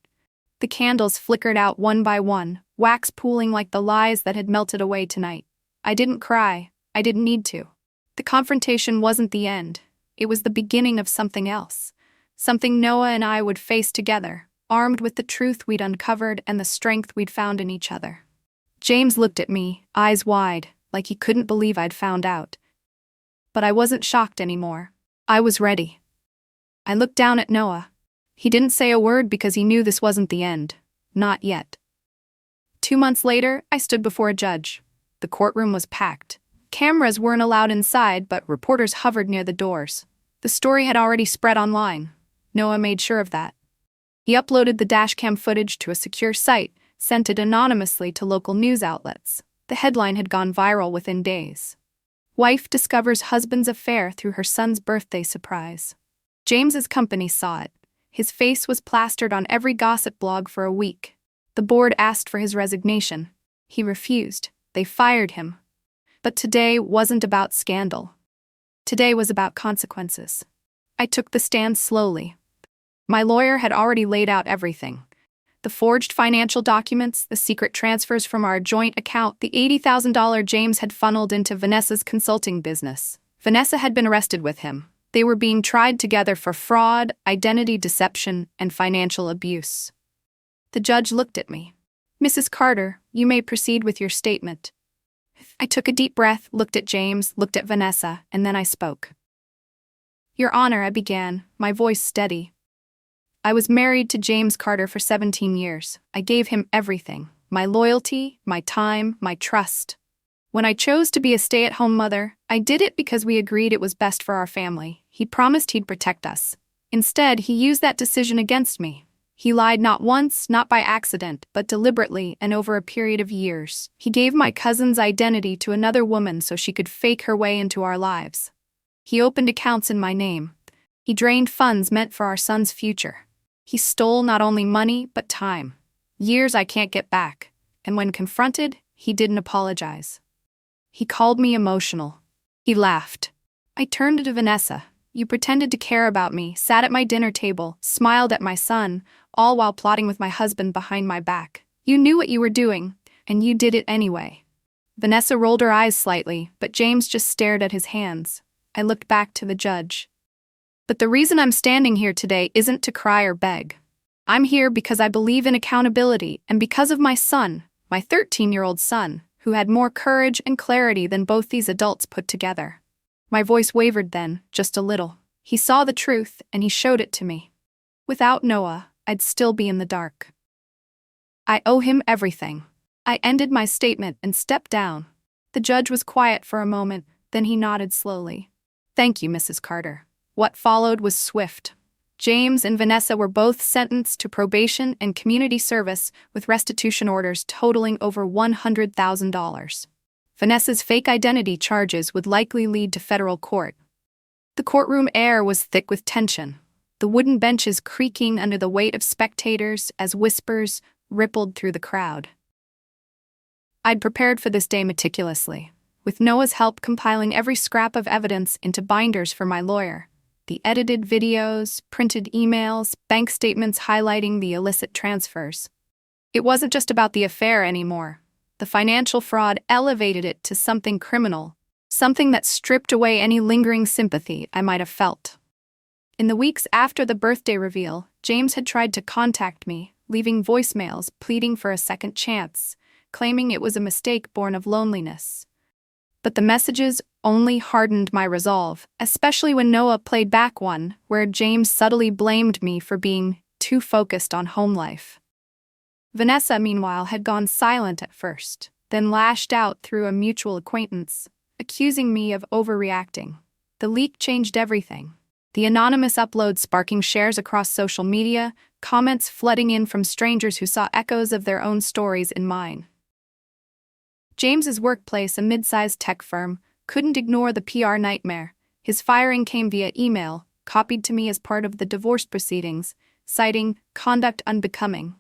The candles flickered out one by one, wax pooling like the lies that had melted away tonight. I didn't cry. I didn't need to. The confrontation wasn't the end. It was the beginning of something else. Something Noah and I would face together, armed with the truth we'd uncovered and the strength we'd found in each other. James looked at me, eyes wide, like he couldn't believe I'd found out. But I wasn't shocked anymore. I was ready. I looked down at Noah. He didn't say a word because he knew this wasn't the end. Not yet. 2 months later, I stood before a judge. The courtroom was packed. Cameras weren't allowed inside, but reporters hovered near the doors. The story had already spread online. Noah made sure of that. He uploaded the dashcam footage to a secure site, sent it anonymously to local news outlets. The headline had gone viral within days. Wife discovers husband's affair through her son's birthday surprise. James's company saw it. His face was plastered on every gossip blog for a week. The board asked for his resignation. He refused. They fired him. But today wasn't about scandal. Today was about consequences. I took the stand slowly. My lawyer had already laid out everything. The forged financial documents, the secret transfers from our joint account, the $80,000 James had funneled into Vanessa's consulting business. Vanessa had been arrested with him. They were being tried together for fraud, identity deception, and financial abuse. The judge looked at me. Mrs. Carter, you may proceed with your statement. I took a deep breath, looked at James, looked at Vanessa, and then I spoke. Your Honor, I began, my voice steady. I was married to James Carter for 17 years. I gave him everything. My loyalty, my time, my trust. When I chose to be a stay-at-home mother, I did it because we agreed it was best for our family. He promised he'd protect us. Instead, he used that decision against me. He lied not once, not by accident, but deliberately and over a period of years. He gave my cousin's identity to another woman so she could fake her way into our lives. He opened accounts in my name. He drained funds meant for our son's future. He stole not only money, but time. Years I can't get back. And when confronted, he didn't apologize. He called me emotional. He laughed. I turned to Vanessa. You pretended to care about me, sat at my dinner table, smiled at my son, all while plotting with my husband behind my back. You knew what you were doing, and you did it anyway. Vanessa rolled her eyes slightly, but James just stared at his hands. I looked back to the judge. But the reason I'm standing here today isn't to cry or beg. I'm here because I believe in accountability and because of my son, my 13-year-old son, who had more courage and clarity than both these adults put together. My voice wavered then, just a little. He saw the truth, and he showed it to me. Without Noah, I'd still be in the dark. I owe him everything. I ended my statement and stepped down. The judge was quiet for a moment, then he nodded slowly. Thank you, Mrs. Carter. What followed was swift. James and Vanessa were both sentenced to probation and community service with restitution orders totaling over $100,000. Vanessa's fake identity charges would likely lead to federal court. The courtroom air was thick with tension, the wooden benches creaking under the weight of spectators as whispers rippled through the crowd. I'd prepared for this day meticulously, with Noah's help compiling every scrap of evidence into binders for my lawyer. The edited videos, printed emails, bank statements highlighting the illicit transfers. It wasn't just about the affair anymore. The financial fraud elevated it to something criminal, something that stripped away any lingering sympathy I might have felt. In the weeks after the birthday reveal, James had tried to contact me, leaving voicemails pleading for a second chance, claiming it was a mistake born of loneliness. But the messages only hardened my resolve, especially when Noah played back one where James subtly blamed me for being too focused on home life. Vanessa, meanwhile, had gone silent at first, then lashed out through a mutual acquaintance, accusing me of overreacting. The leak changed everything. The anonymous upload sparking shares across social media, comments flooding in from strangers who saw echoes of their own stories in mine. James's workplace, a mid-sized tech firm, couldn't ignore the PR nightmare. His firing came via email, copied to me as part of the divorce proceedings, citing conduct unbecoming.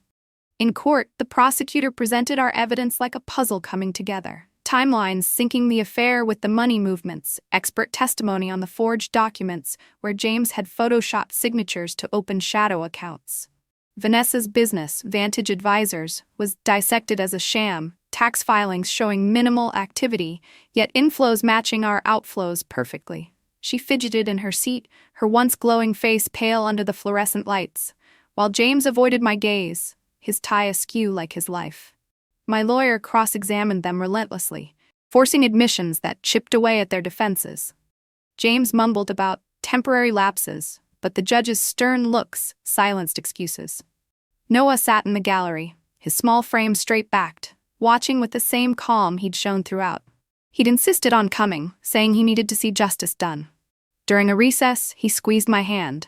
In court, the prosecutor presented our evidence like a puzzle coming together. Timelines syncing the affair with the money movements, expert testimony on the forged documents where James had photoshopped signatures to open shadow accounts. Vanessa's business, Vantage Advisors, was dissected as a sham, tax filings showing minimal activity, yet inflows matching our outflows perfectly. She fidgeted in her seat, her once glowing face pale under the fluorescent lights, while James avoided my gaze, his tie askew like his life. My lawyer cross-examined them relentlessly, forcing admissions that chipped away at their defenses. James mumbled about temporary lapses, but the judge's stern looks silenced excuses. Noah sat in the gallery, his small frame straight-backed, watching with the same calm he'd shown throughout. He'd insisted on coming, saying he needed to see justice done. During a recess, he squeezed my hand.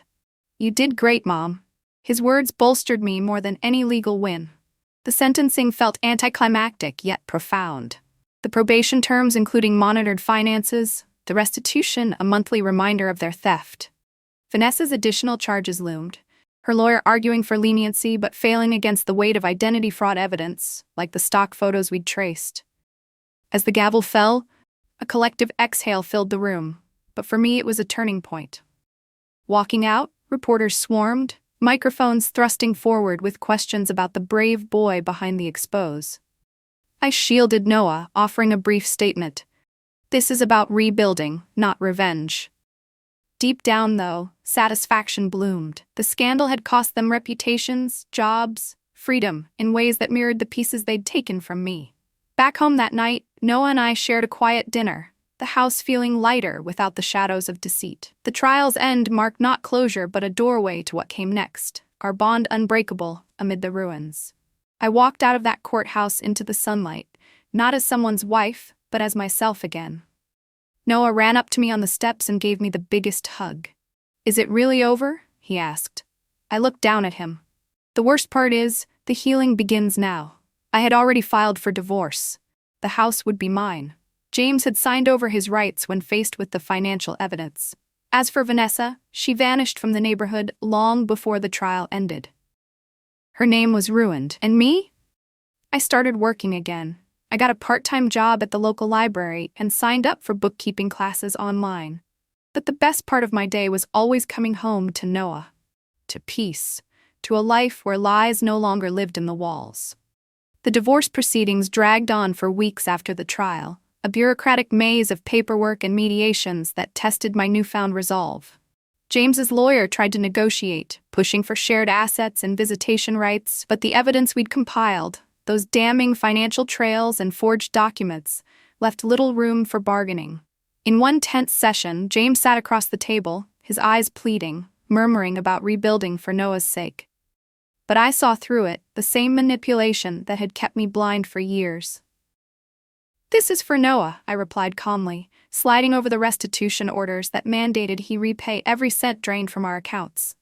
"You did great, Mom." His words bolstered me more than any legal win. The sentencing felt anticlimactic yet profound. The probation terms including monitored finances, the restitution a monthly reminder of their theft. Vanessa's additional charges loomed, her lawyer arguing for leniency but failing against the weight of identity fraud evidence, like the stock photos we'd traced. As the gavel fell, a collective exhale filled the room, but for me it was a turning point. Walking out, reporters swarmed, microphones thrusting forward with questions about the brave boy behind the expose. I shielded Noah, offering a brief statement. "This is about rebuilding, not revenge." Deep down, though, satisfaction bloomed. The scandal had cost them reputations, jobs, freedom, in ways that mirrored the pieces they'd taken from me. Back home that night, Noah and I shared a quiet dinner, the house feeling lighter without the shadows of deceit. The trial's end marked not closure but a doorway to what came next, our bond unbreakable amid the ruins. I walked out of that courthouse into the sunlight, not as someone's wife, but as myself again. Noah ran up to me on the steps and gave me the biggest hug. "Is it really over?" he asked. I looked down at him. "The worst part is, the healing begins now." I had already filed for divorce. The house would be mine. James had signed over his rights when faced with the financial evidence. As for Vanessa, she vanished from the neighborhood long before the trial ended. Her name was ruined. And me? I started working again. I got a part-time job at the local library and signed up for bookkeeping classes online. But the best part of my day was always coming home to Noah. To peace. To a life where lies no longer lived in the walls. The divorce proceedings dragged on for weeks after the trial, a bureaucratic maze of paperwork and mediations that tested my newfound resolve. James's lawyer tried to negotiate, pushing for shared assets and visitation rights, but the evidence we'd compiled, those damning financial trails and forged documents, left little room for bargaining. In one tense session, James sat across the table, his eyes pleading, murmuring about rebuilding for Noah's sake. But I saw through it, the same manipulation that had kept me blind for years. "This is for Noah," I replied calmly, sliding over the restitution orders that mandated he repay every cent drained from our accounts.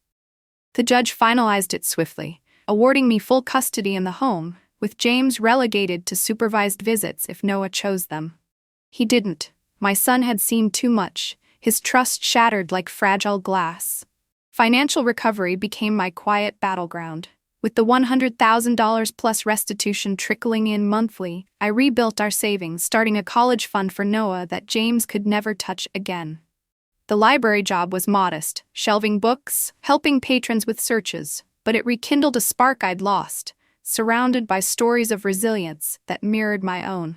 The judge finalized it swiftly, awarding me full custody in the home, with James relegated to supervised visits if Noah chose them. He didn't. My son had seen too much, his trust shattered like fragile glass. Financial recovery became my quiet battleground. With the $100,000 plus restitution trickling in monthly, I rebuilt our savings, starting a college fund for Noah that James could never touch again. The library job was modest, shelving books, helping patrons with searches, but it rekindled a spark I'd lost, surrounded by stories of resilience that mirrored my own.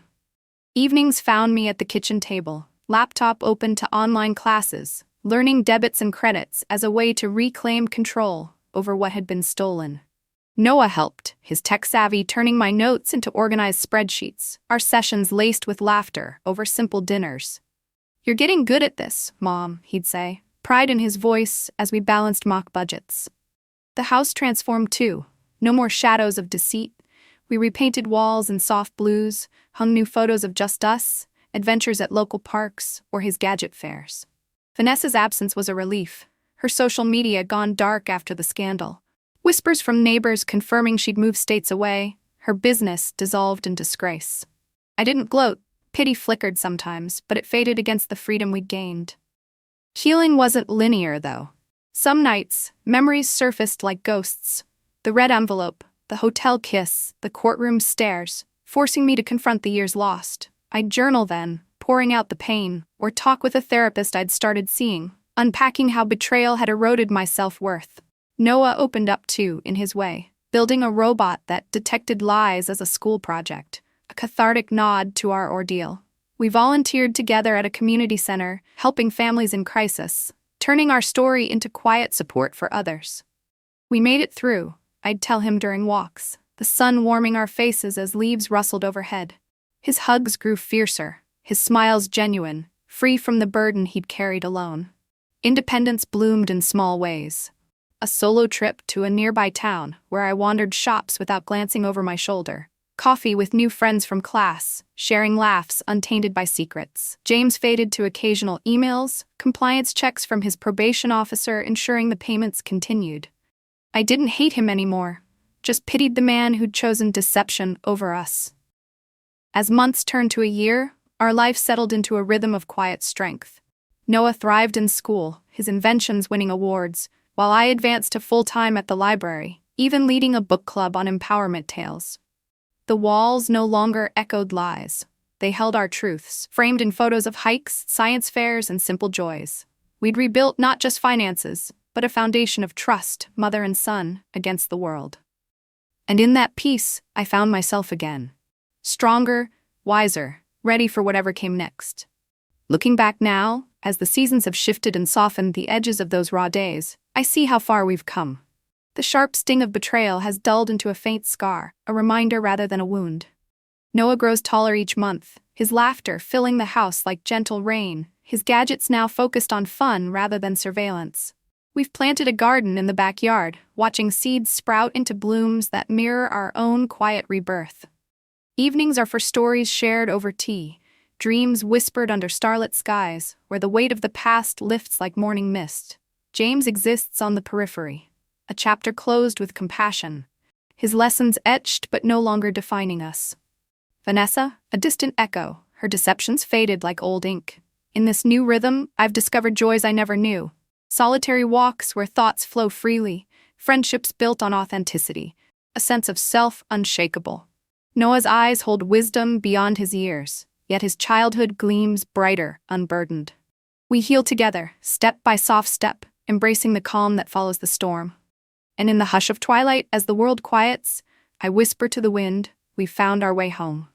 Evenings found me at the kitchen table, laptop open to online classes, learning debits and credits as a way to reclaim control over what had been stolen. Noah helped, his tech savvy turning my notes into organized spreadsheets, our sessions laced with laughter over simple dinners. "You're getting good at this, Mom," he'd say, pride in his voice as we balanced mock budgets. The house transformed too. No more shadows of deceit. We repainted walls in soft blues, hung new photos of just us, adventures at local parks, or his gadget fairs. Vanessa's absence was a relief, her social media gone dark after the scandal. Whispers from neighbors confirming she'd moved states away, her business dissolved in disgrace. I didn't gloat, pity flickered sometimes, but it faded against the freedom we'd gained. Healing wasn't linear, though. Some nights, memories surfaced like ghosts. The red envelope, the hotel kiss, the courtroom stares, forcing me to confront the years lost. I'd journal then, pouring out the pain, or talk with a therapist I'd started seeing, unpacking how betrayal had eroded my self-worth. Noah opened up too, in his way, building a robot that detected lies as a school project, a cathartic nod to our ordeal. We volunteered together at a community center, helping families in crisis, turning our story into quiet support for others. We made it through, I'd tell him during walks, the sun warming our faces as leaves rustled overhead. His hugs grew fiercer, his smiles genuine, free from the burden he'd carried alone. Independence bloomed in small ways. A solo trip to a nearby town where I wandered shops without glancing over my shoulder. Coffee with new friends from class, sharing laughs untainted by secrets. James faded to occasional emails, compliance checks from his probation officer ensuring the payments continued. I didn't hate him anymore, just pitied the man who'd chosen deception over us. As months turned to a year, our life settled into a rhythm of quiet strength. Noah thrived in school, his inventions winning awards, while I advanced to full-time at the library, even leading a book club on empowerment tales. The walls no longer echoed lies. They held our truths, framed in photos of hikes, science fairs, and simple joys. We'd rebuilt not just finances, but a foundation of trust, mother and son, against the world. And in that peace, I found myself again. Stronger, wiser, ready for whatever came next. Looking back now, as the seasons have shifted and softened the edges of those raw days, I see how far we've come. The sharp sting of betrayal has dulled into a faint scar, a reminder rather than a wound. Noah grows taller each month, his laughter filling the house like gentle rain, his gadgets now focused on fun rather than surveillance. We've planted a garden in the backyard, watching seeds sprout into blooms that mirror our own quiet rebirth. Evenings are for stories shared over tea, dreams whispered under starlit skies, where the weight of the past lifts like morning mist. James exists on the periphery, a chapter closed with compassion, his lessons etched but no longer defining us. Vanessa, a distant echo, her deceptions faded like old ink. In this new rhythm, I've discovered joys I never knew. Solitary walks where thoughts flow freely, friendships built on authenticity, a sense of self unshakable. Noah's eyes hold wisdom beyond his years, yet his childhood gleams brighter, unburdened. We heal together, step by soft step, embracing the calm that follows the storm. And in the hush of twilight, as the world quiets, I whisper to the wind, we've found our way home.